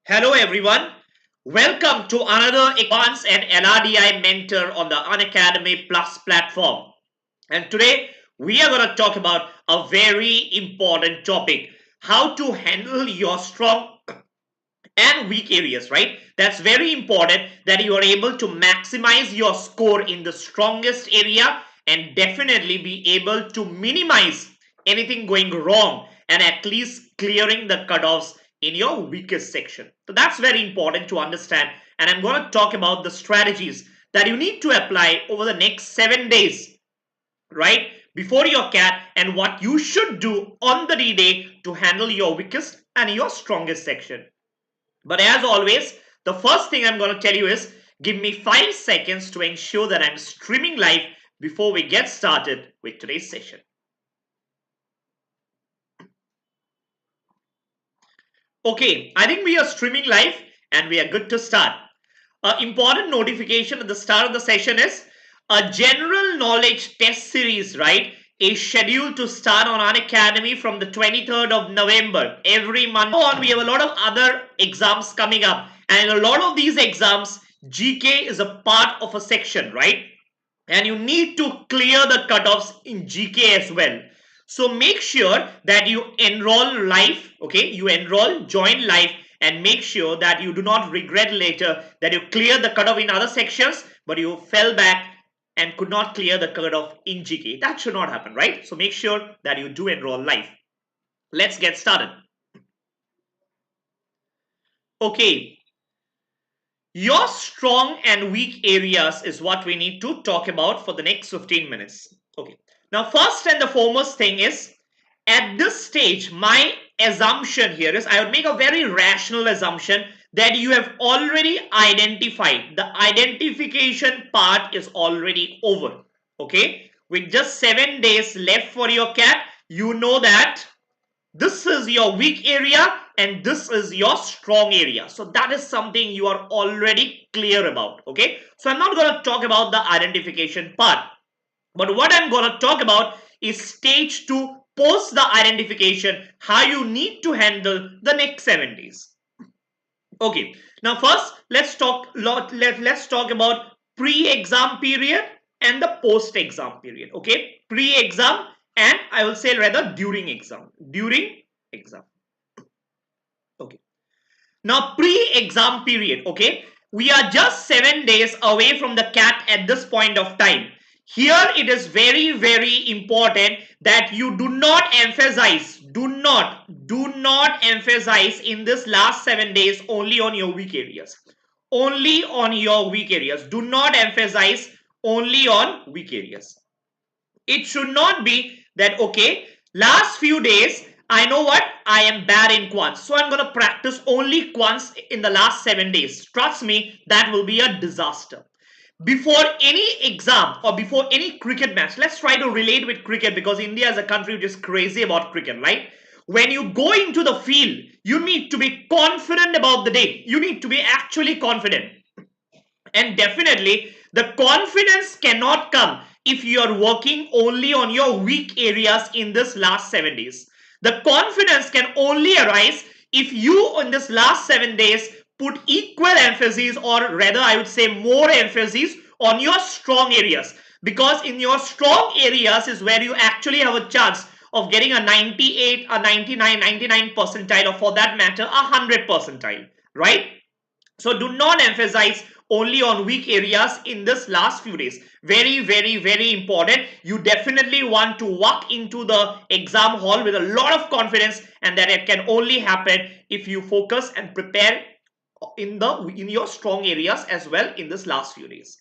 Hello everyone. Welcome to another Quants and LRDI mentor on the Unacademy Plus platform. And today we are going to talk about a very important topic: how to handle your strong and weak areas, right? That's very important that you are able to maximize your score in the strongest area and definitely be able to minimize anything going wrong and at least clearing the cutoffs in your weakest section. So that's very important to understand, and I'm going to talk about the strategies that you need to apply over the next 7 days, right, before your CAT, and what you should do on the D-Day to handle your weakest and your strongest section. But as always, the first thing I'm going to tell you is give me 5 seconds to ensure that I'm streaming live before we get started with today's session. Okay, I think we are streaming live and we are good to start. An important notification at the start of the session is a general knowledge test series, right, is scheduled to start on Unacademy from the 23rd of November. Every month on, we have a lot of other exams coming up, and a lot of these exams, GK is a part of a section, right? And you need to clear the cutoffs in GK as well. So make sure that you enroll live, okay? You enroll, join live, and make sure that you do not regret later that you clear the cutoff in other sections, but you fell back and could not clear the cutoff in GK. That should not happen, right? So make sure that you do enroll live. Let's get started. Okay. Your strong and weak areas is what we need to talk about for the next 15 minutes. Okay. Now, first and the foremost thing is, at this stage, my assumption here is I would make a very rational assumption that you have already identified. The identification part is already over. Okay. With just 7 days left for your CAT, you know that this is your weak area and this is your strong area. So that is something you are already clear about. Okay. So I'm not going to talk about the identification part. But what I'm going to talk about is stage 2, post the identification, how you need to handle the next 7 days. Okay. Now first, let's talk about pre-exam period and the post-exam period. Okay. Pre-exam, and I will say rather during exam. During exam. Okay. Now pre-exam period. Okay. We are just 7 days away from the CAT at this point of time. Here it is very, very important that you do not emphasize, do not emphasize in this last 7 days only on your weak areas. Only on your weak areas. Do not emphasize only on weak areas. It should not be that, okay, last few days, I know what, I am bad in quants, so I'm going to practice only quants in the last 7 days. Trust me, that will be a disaster. Before any exam or before any cricket match, let's try to relate with cricket, because India is a country which is crazy about cricket, right? When you go into the field, you need to be confident about the day. You need to be actually confident. And definitely, the confidence cannot come if you are working only on your weak areas in this last 7 days. The confidence can only arise if you, in this last 7 days, put equal emphasis, or rather I would say more emphasis on your strong areas. Because in your strong areas is where you actually have a chance of getting a 98, a 99, 99 percentile, or for that matter, a 100 percentile, right? So do not emphasize only on weak areas in this last few days. Very, very, very important. You definitely want to walk into the exam hall with a lot of confidence, and that it can only happen if you focus and prepare in your strong areas as well in this last few days.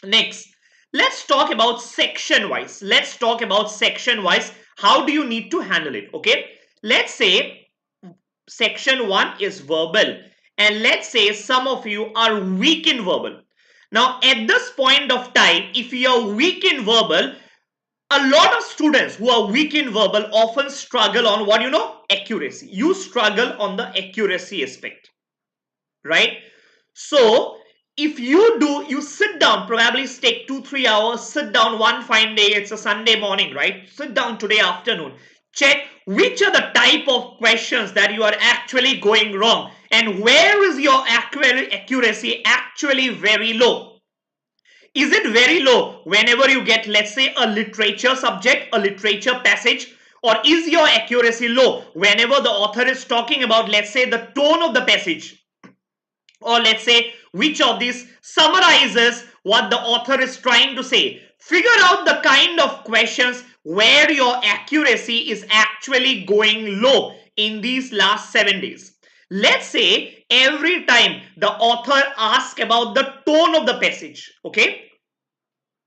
Next, let's talk about section wise. Let's talk about section wise. How do you need to handle it? Okay. Let's say section 1 is verbal, and let's say some of you are weak in verbal. Now, at this point of time, if you are weak in verbal, a lot of students who are weak in verbal often struggle on what, accuracy. You struggle on the accuracy aspect, right? So if you sit down, probably take 2-3 hours, sit down one fine day, it's a Sunday morning, right? Sit down today afternoon, check which are the type of questions that you are actually going wrong and where is your accuracy actually very low. Is it very low whenever you get, let's say, a literature subject, a literature passage, or is your accuracy low whenever the author is talking about, let's say, the tone of the passage, or let's say which of these summarizes what the author is trying to say? Figure out the kind of questions where your accuracy is actually going low in these last 7 days. Let's say every time the author asks about the tone of the passage, okay,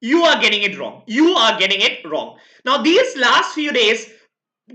you are getting it wrong. You are getting it wrong. Now these last few days,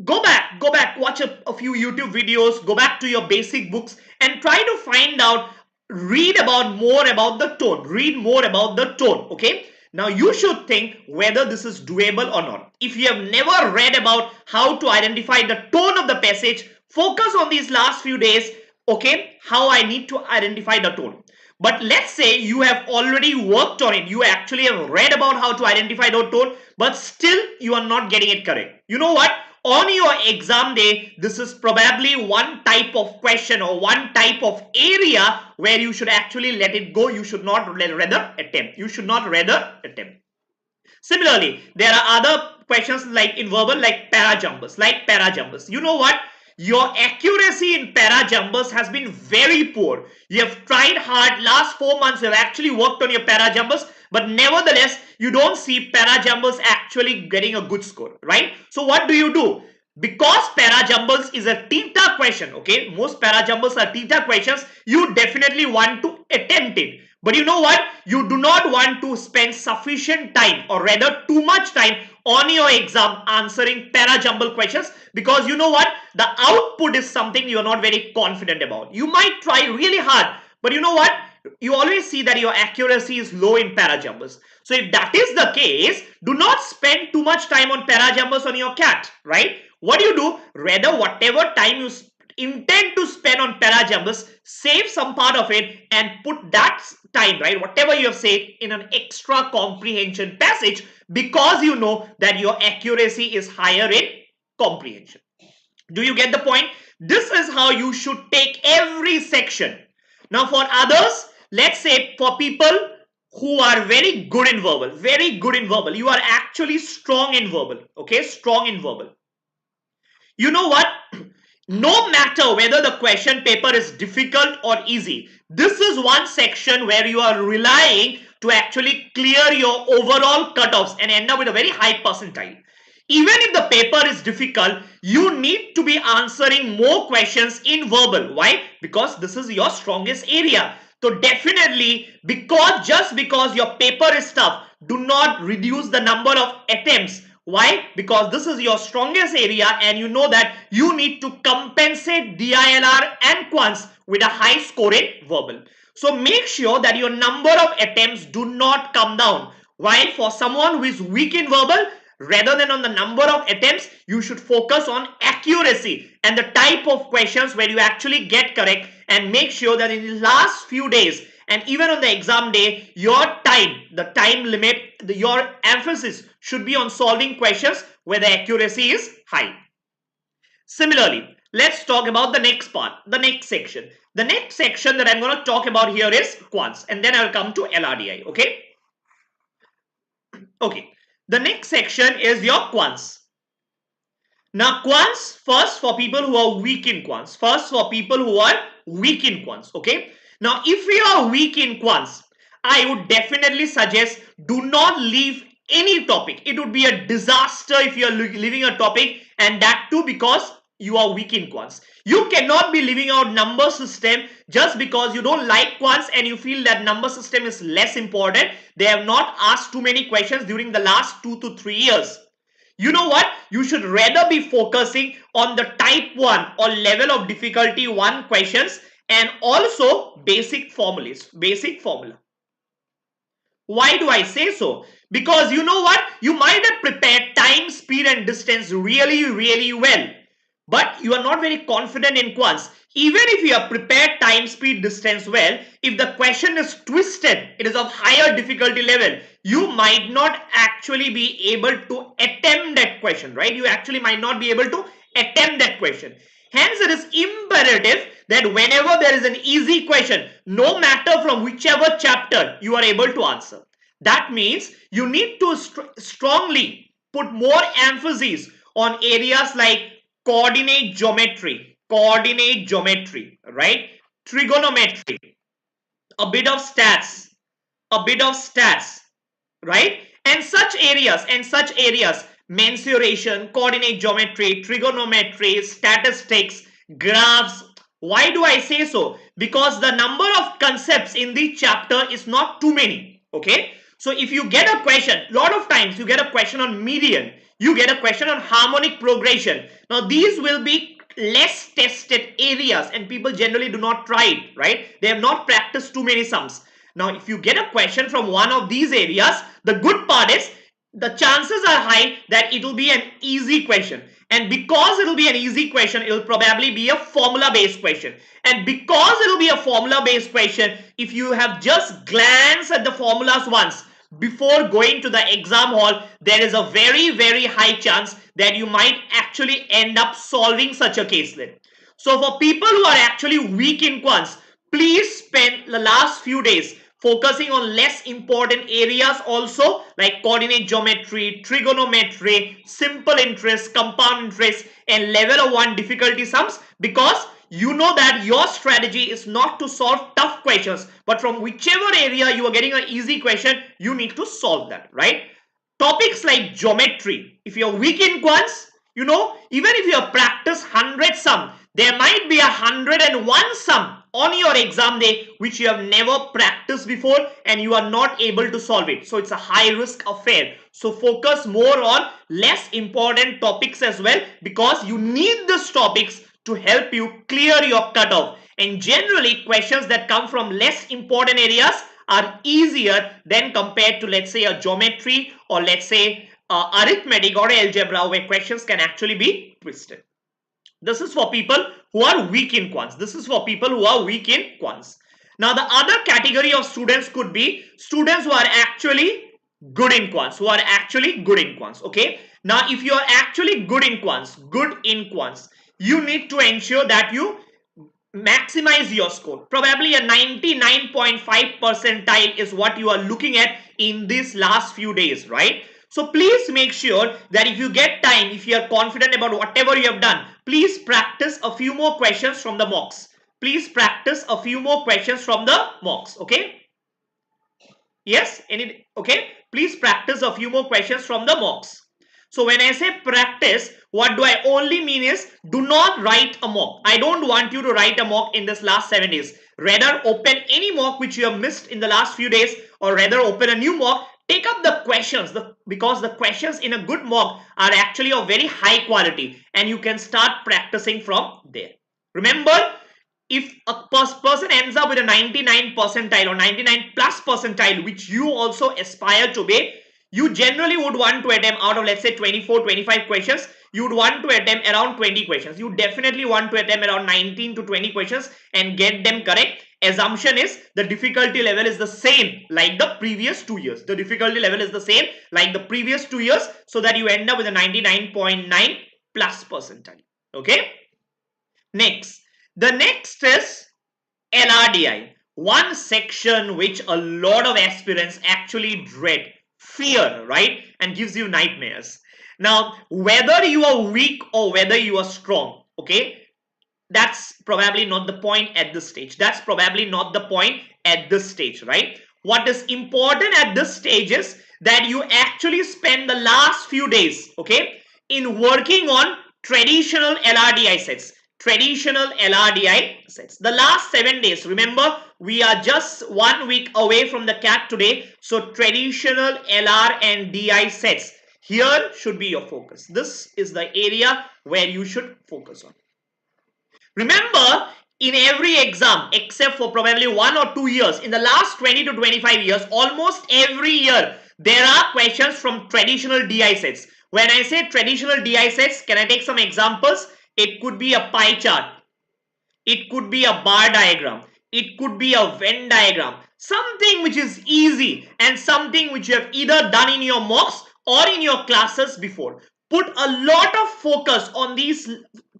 go back, watch a few YouTube videos, go back to your basic books and try to find out, read more about the tone, read more about the tone, okay? Now you should think whether this is doable or not. If you have never read about how to identify the tone of the passage, focus on these last few days, okay, how I need to identify the tone. But let's say you have already worked on it, you actually have read about how to identify the tone, but still you are not getting it correct. You know what? On your exam day, this is probably one type of question or one type of area where you should actually let it go. You should not rather attempt. You should not rather attempt. Similarly, there are other questions like in verbal, like parajumbos. You know what? Your accuracy in parajumbos has been very poor. You have tried hard. Last 4 months, you have actually worked on your parajumbos, but nevertheless, you don't see parajumbos actually getting a good score, right? So what do? Because parajumbos is a theta question, okay? Most parajumbos are theta questions. You definitely want to attempt it. But you know what? You do not want to spend sufficient time or rather too much time on your exam answering parajumble questions, because you know what? The output is something you are not very confident about. You might try really hard, but you know what? You always see that your accuracy is low in parajumbos. So if that is the case, do not spend too much time on parajumbos on your CAT, right? What do? Rather, whatever time you intend to spend on parajumbos, save some part of it and put that time, right, whatever you have said, in an extra comprehension passage, because you know that your accuracy is higher in comprehension. Do you get the point? This is how you should take every section. Now for others, let's say for people who are very good in verbal, you are actually strong in verbal, okay, strong in verbal. You know what? No matter whether the question paper is difficult or easy, this is one section where you are relying to actually clear your overall cutoffs and end up with a very high percentile. Even if the paper is difficult, you need to be answering more questions in verbal. Why? Because this is your strongest area. So definitely, just because your paper is tough, do not reduce the number of attempts. Why? Because this is your strongest area and you know that you need to compensate DILR and Quants with a high score in verbal. So make sure that your number of attempts do not come down. While for someone who is weak in verbal, rather than on the number of attempts, you should focus on accuracy and the type of questions where you actually get correct, and make sure that in the last few days and even on the exam day, your time, the time limit, your emphasis should be on solving questions where the accuracy is high. Similarly, let's talk about the next part, the next section. The next section that I'm going to talk about here is Quants, and then I'll come to LRDI, okay? Okay, the next section is your Quants. Now Quants, first for people who are weak in Quants. Okay? Now if you are weak in Quants, I would definitely suggest do not leave any topic. It would be a disaster if you are leaving a topic, and that too because you are weak in Quants. You cannot be leaving out number system just because you don't like Quants and you feel that number system is less important. They have not asked too many questions during the last 2 to 3 years. You know what? You should rather be focusing on the type 1 or level of difficulty 1 questions and also basic formulas. Why do I say so? Because you know what? You might have prepared time, speed and distance really well, but you are not very confident in Quants. Even if you have prepared time, speed, distance well, if the question is twisted, it is of higher difficulty level, you might not actually be able to attempt that question, right? You actually might not be able to attempt that question. Hence, it is imperative that whenever there is an easy question, no matter from whichever chapter, you are able to answer. That means you need to strongly put more emphasis on areas like coordinate geometry, right? Trigonometry, a bit of stats, right? And such areas, mensuration, coordinate geometry, trigonometry, statistics, graphs. Why do I say so? Because the number of concepts in the chapter is not too many. Okay, so if you get a question, lot of times you get a question on median, you get a question on harmonic progression. Now these will be less tested areas and people generally do not try it, right? They have not practiced too many sums. Now if you get a question from one of these areas, the good part is the chances are high that it will be an easy question. And because it will be an easy question, it will probably be a formula based question. And because it will be a formula based question, if you have just glanced at the formulas once before going to the exam hall, there is a very high chance that you might actually end up solving such a caselet. So for people who are actually weak in quants, please spend the last few days focusing on less important areas also, like coordinate geometry, trigonometry, simple interest, compound interest, and level of 1 difficulty sums, because you know that your strategy is not to solve tough questions, but from whichever area you are getting an easy question, you need to solve that, right? Topics like geometry, if you're weak in quants, you know, even if you have practiced 100 sum, there might be 101 sum on your exam day which you have never practiced before and you are not able to solve it. So it's a high risk affair. So focus more on less important topics as well, because you need these topics to help you clear your cutoff. And generally questions that come from less important areas are easier than compared to, let's say, a geometry or let's say arithmetic or algebra, where questions can actually be twisted. This is for people who are weak in quants. Now the other category of students could be students who are actually good in quants, okay? Now if you are actually good in quants, you need to ensure that you maximize your score. Probably a 99.5 percentile is what you are looking at in these last few days, right? So please make sure that if you get time, if you are confident about whatever you have done, please practice a few more questions from the mocks. Okay? Yes? Okay? Please practice a few more questions from the mocks. So when I say practice, what do I only mean is, do not write a mock. I don't want you to write a mock in this last 7 days. Rather, open any mock which you have missed in the last few days, or rather open a new mock. Take up the questions, because the questions in a good mock are actually of very high quality and you can start practicing from there. Remember, if a person ends up with a 99 percentile or 99 plus percentile, which you also aspire to be, you generally would want to attempt out of, let's say, 24-25 questions, you would want to attempt around 20 questions. You definitely want to attempt around 19 to 20 questions and get them correct. Assumption is the difficulty level is the same like the previous 2 years. So that you end up with a 99.9 plus percentile. Okay. The next is LRDI. One section which a lot of aspirants actually dread, fear, right? And gives you nightmares. Now, whether you are weak or whether you are strong, okay, that's probably not the point at this stage. Right? What is important at this stage is that you actually spend the last few days, okay, in working on traditional LRDI sets. The last 7 days, remember, we are just 1 week away from the CAT today. So traditional LR and DI sets, here should be your focus. This is the area where you should focus on. Remember, in every exam, except for probably 1 or 2 years, in the last 20 to 25 years, almost every year, there are questions from traditional DI sets. When I say traditional DI sets, can I take some examples? It could be a pie chart. It could be a bar diagram. It could be a Venn diagram. Something which is easy and something which you have either done in your mocks or in your classes before. put a lot of focus on these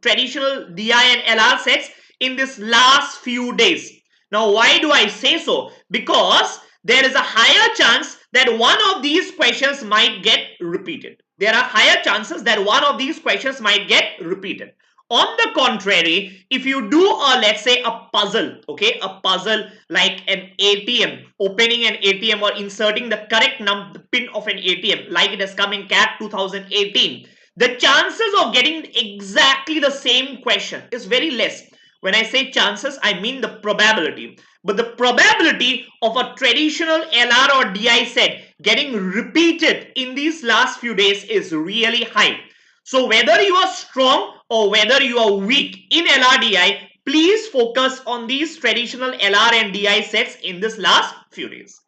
traditional DI and LR sets in this last few days. Now, why do I say so? Because there is a higher chance that one of these questions might get repeated. There are higher chances that one of these questions might get repeated. On the contrary, if you do let's say a puzzle, okay, a puzzle like an ATM, opening an ATM or inserting the correct pin of an ATM, like it has come in CAT 2018, the chances of getting exactly the same question is very less. When I say chances, I mean the probability. But the probability of a traditional LR or DI set getting repeated in these last few days is really high. So whether you are strong or whether you are weak in LRDI, please focus on these traditional LR and DI sets in this last few days.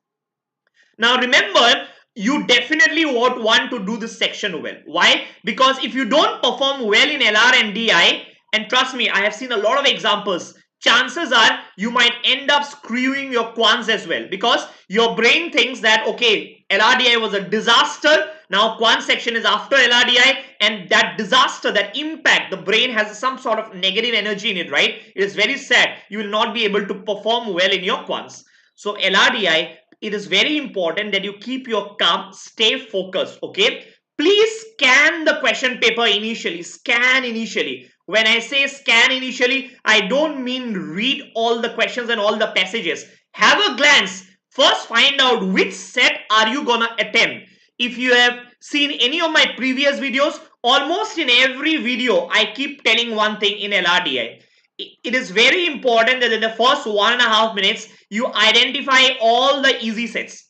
Now remember, you definitely won't want to do this section well. Why? Because if you don't perform well in LR and DI, and trust me, I have seen a lot of examples, chances are you might end up screwing your quants as well, because your brain thinks that, okay, LRDI was a disaster, now quant section is after LRDI, and that disaster, that impact, the brain has some sort of negative energy in it, right? It is very sad. You will not be able to perform well in your quants. So LRDI, it is very important that you keep your calm, stay focused, okay? Please scan the question paper initially, scan initially. When I say scan initially, I don't mean read all the questions and all the passages. Have a glance. First, find out which set are you gonna attempt. If you have seen any of my previous videos, almost in every video, I keep telling one thing in LRDI. It is very important that in the first 1.5 minutes, you identify all the easy sets.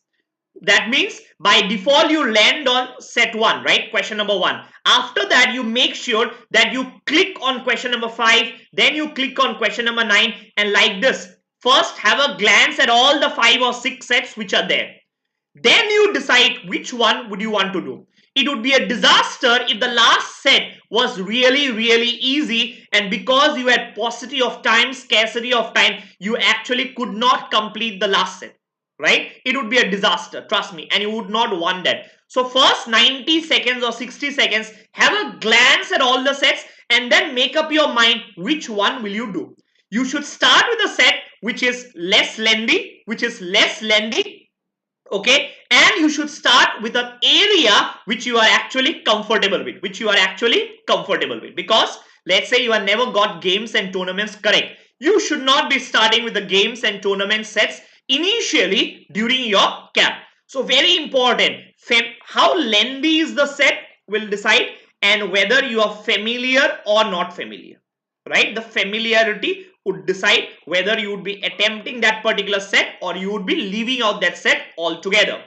That means by default you land on set 1, right? Question number 1. After that, you make sure that you click on question number 5, then you click on question number 9, and like this. First, have a glance at all the 5 or 6 sets which are there. Then you decide which one would you want to do. It would be a disaster if the last set was really easy, and because you had paucity of time, scarcity of time, you actually could not complete the last set. Right? It would be a disaster, trust me, and you would not want that. So first 90 seconds or 60 seconds, have a glance at all the sets and then make up your mind which one will you do. You should start with a set which is less lengthy, okay, and you should start with an area which you are actually comfortable with, because let's say you have never got games and tournaments correct. You should not be starting with the games and tournament sets initially during your CAT. So very important, how lengthy is the set will decide, and whether you are familiar or not familiar, right? The familiarity would decide whether you would be attempting that particular set or you would be leaving out that set altogether.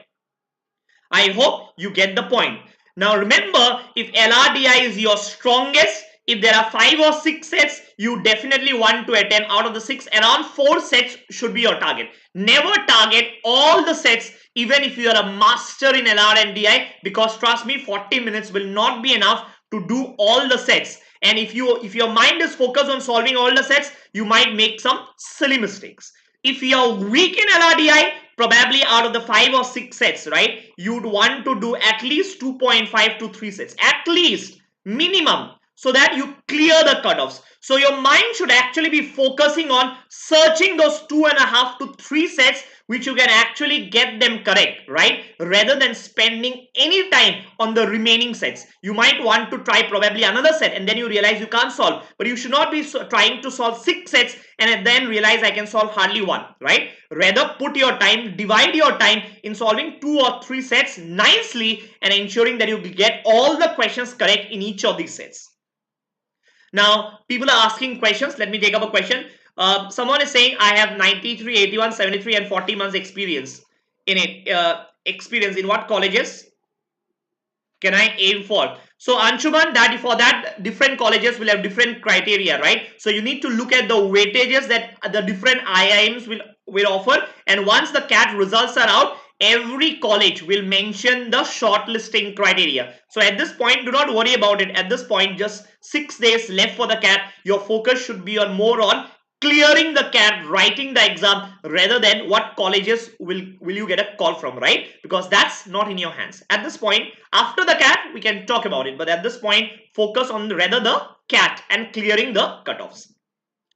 I hope you get the point. Now remember, if LRDI is your strongest, if there are 5 or 6 sets, you definitely want to attempt. Out of the 6, around 4 sets should be your target. Never target all the sets, even if you are a master in LR and DI, because trust me, 40 minutes will not be enough to do all the sets. And if your mind is focused on solving all the sets, you might make some silly mistakes. If you are weak in LRDI, probably out of the 5 or 6 sets, right, you would want to do at least 2.5 to 3 sets, at least, minimum, so that you clear the cutoffs. So your mind should actually be focusing on searching those 2.5 to 3 sets which you can actually get them correct, right? Rather than spending any time on the remaining sets. You might want to try probably another set and then you realize you can't solve. But you should not be trying to solve 6 sets and then realize I can solve hardly 1, right? Rather put your time, divide your time in solving 2 or 3 sets nicely and ensuring that you get all the questions correct in each of these sets. Now, people are asking questions. Let me take up a question. Someone is saying, I have 93, 81, 73 and 40 months experience in it. Experience in what colleges can I aim for? So, Anshuman, that for that, different colleges will have different criteria, right? So, you need to look at the weightages that the different IIMs will offer. And once the CAT results are out, every college will mention the shortlisting criteria. So at this point, do not worry about it. At this point, just 6 days left for the CAT. Your focus should be on more on clearing the CAT, writing the exam, rather than what colleges will you get a call from, right? Because that's not in your hands. At this point, after the CAT, we can talk about it. But at this point, focus on rather the CAT and clearing the cutoffs.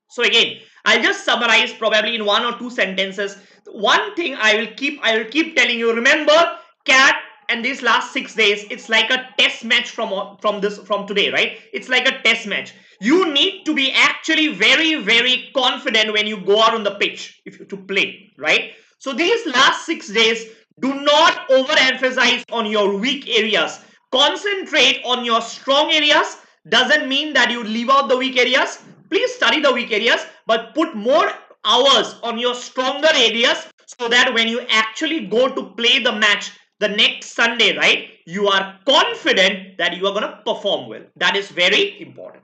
So again, I'll just summarize probably in 1 or 2 sentences. One thing I will keep telling you, remember CAT and these last 6 days, it's like a test match from today, right? It's like a test match. You need to be actually very confident when you go out on the pitch to play, right? So these last 6 days, do not overemphasize on your weak areas. Concentrate on your strong areas. Doesn't mean that you leave out the weak areas. Please study the weak areas, but put more hours on your stronger areas, so that when you actually go to play the match the next Sunday, right, you are confident that you are going to perform well. That is very important.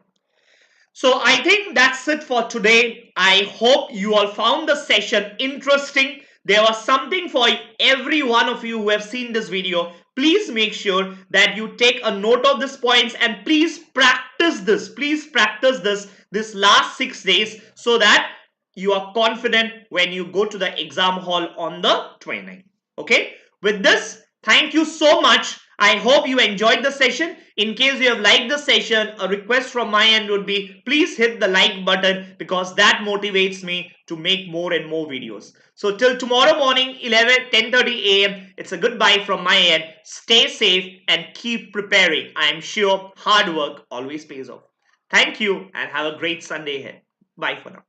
So I think that's it for today. I hope you all found the session interesting. There was something for every one of you who have seen this video. Please make sure that you take a note of these points, and please practice this. Please practice this last 6 days, so that you are confident when you go to the exam hall on the 29th. Okay. With this, thank you so much. I hope you enjoyed the session. In case you have liked the session, a request from my end would be, please hit the like button, because that motivates me to make more and more videos. So till tomorrow morning, 10:30 a.m., it's a goodbye from my end. Stay safe and keep preparing. I am sure hard work always pays off. Thank you and have a great Sunday ahead. Bye for now.